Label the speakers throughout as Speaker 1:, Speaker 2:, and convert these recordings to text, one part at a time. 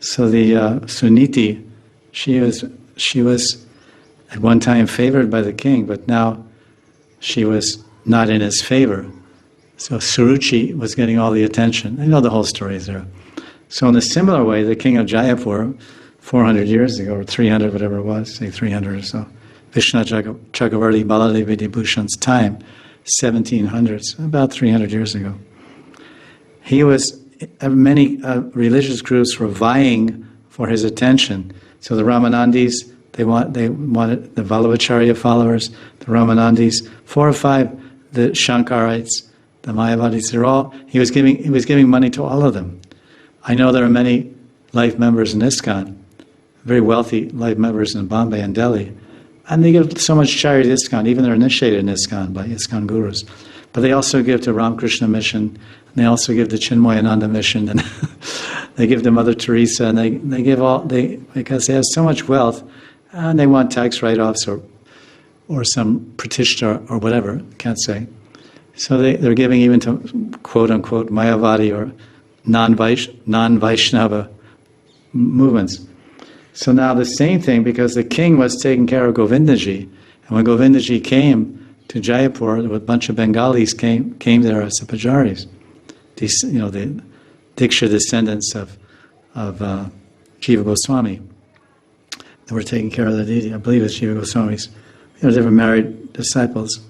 Speaker 1: So the Suniti, she was at one time favored by the king, but now she was not in his favor. So Suruchi was getting all the attention. You know the whole story is there. So in a similar way, the king of Jaipur, 400 years ago, or 300, whatever it was, say 300 or so, Vishnu Chakravarti Baladev Vidyabhushan's time, 1700s, about 300 years ago. He was, many religious groups were vying for his attention. So the Ramanandis, they wanted the Vallabhacharya followers, the Ramanandis, 4 or 5, the Shankarites, the Mayavadis, he was giving money to all of them. I know there are many life members in ISKCON, very wealthy life members in Bombay and Delhi, and they give so much charity to ISKCON, even they're initiated in ISKCON by ISKCON gurus. But they also give to Ramakrishna Mission, and they also give to Chinmayananda Mission, and they give to Mother Teresa, and they give because they have so much wealth, and they want tax write-offs or some pratishta or whatever, can't say. So they're giving even to quote-unquote Mayavadi or non-Vaishnava movements. So now the same thing, because the king was taking care of Govindaji, and when Govindaji came to Jaipur, a bunch of Bengalis came there as the pujaris. These, the Diksha descendants of Jiva Goswami. They were taking care of the deity. I believe it's Jiva Goswami's. They were married disciples,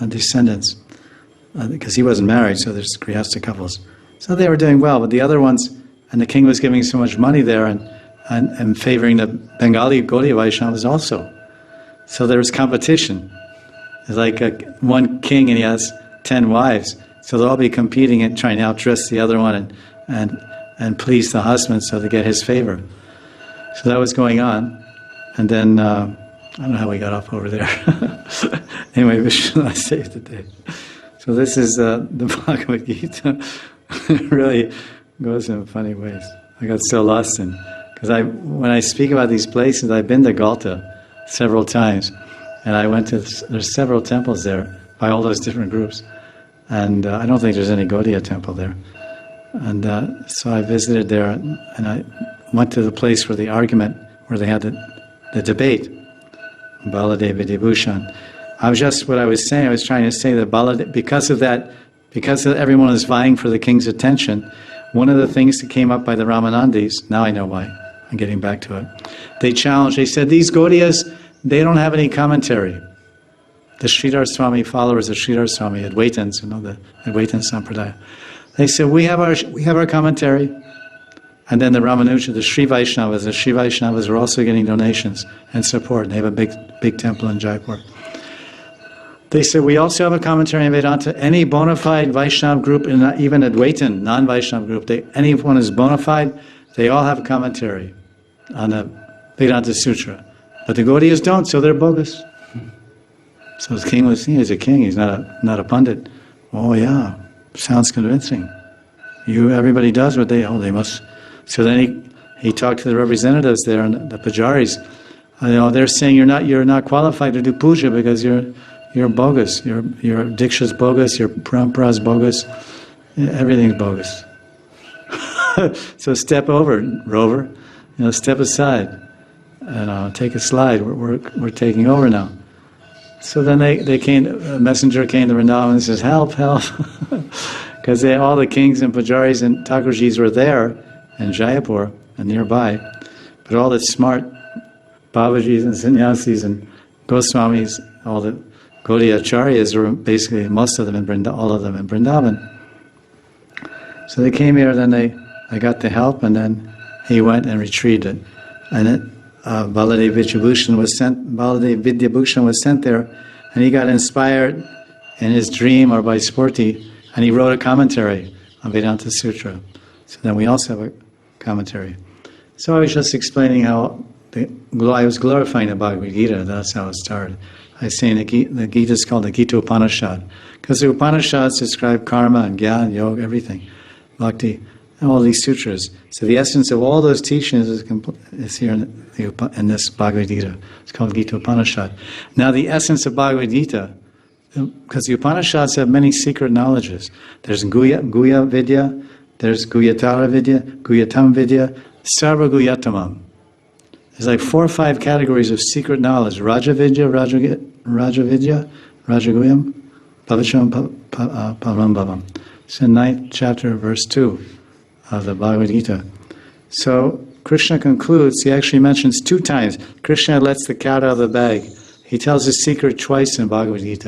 Speaker 1: descendants, because he wasn't married, so there's Grihastha couples. So they were doing well, but the other ones, and the king was giving so much money there and favoring the Bengali Gaudiya Vaishnavas also. So there was competition. It's like one king and he has 10 wives, so they'll all be competing and trying to outdress the other one and please the husband so they get his favor. So that was going on, and then I don't know how we got off over there. Anyway, Vishnu saved the day. So this is the Bhagavad Gita. It really goes in funny ways. I got so lost in, because when I speak about these places, I've been to Galta several times, and I went to, there's several temples there by all those different groups, and I don't think there's any Gaudiya temple there. And so I visited there, and I went to the place where the argument, where they had the debate, Baladev Vidyabhushan. What I was saying, I was trying to say that Baladev, because of everyone was vying for the king's attention, one of the things that came up by the Ramanandis, now I know why, I'm getting back to it, they said, these Gaudiyas, they don't have any commentary. The Sridhar Swami followers of Sridhar Swami, Advaitins, the Advaitin Sampradaya, they said, we have our commentary. And then the Ramanuja, the Sri Vaishnavas are also getting donations and support. They have a big temple in Jaipur. They said, we also have a commentary on Vedanta. Any bona fide Vaishnava group, and even Advaitin, non-Vaishnava group, anyone who's bona fide, they all have a commentary on the Vedanta Sutra. But the Gaudiyas don't, so they're bogus. So the king he's a king, he's not a pundit. Oh yeah, sounds convincing. Everybody does what they must. So then he talked to the representatives there, and the pujaris. They're saying you're not qualified to do puja because you're bogus. Your diksha's bogus. Your parampara's bogus. Everything's bogus. So step over, Rover. Step aside and take a slide. We're taking over now. So then they came. A messenger came to Vrindavan and says, "Help, help!" Because all the kings and pujaris and Thakurjis were there in Jaipur and nearby, but all the smart Babajis and Sannyasis and Goswamis, all the Gaudiya Acharyas were basically all of them in Vrindavan. So they came here, then they got the help, and then he went and retreated. And Baladev Vidyabhushan was sent there, and he got inspired in his dream or by Spurti, and he wrote a commentary on Vedanta Sutra. So then we also have a commentary. So I was just explaining how I was glorifying the Bhagavad Gita. That's how it started. I was saying the Gita is called the Gita Upanishad because the Upanishads describe karma and jnana, yoga, everything, bhakti, and all these sutras. So the essence of all those teachings is here in this Bhagavad Gita. It's called Gita Upanishad. Now the essence of Bhagavad Gita, because the Upanishads have many secret knowledges. There's Guya Vidya, there's Guyatara Vidya, Guyatam Vidya, Sarvaguyatamam. There's like 4 or 5 categories of secret knowledge. Rajavidya, Rajaguyam, Pavacham, Param. It's in 9th chapter, verse 2 of the Bhagavad Gita. So Krishna concludes, he actually mentions 2 times. Krishna lets the cat out of the bag. He tells his secret twice in Bhagavad Gita.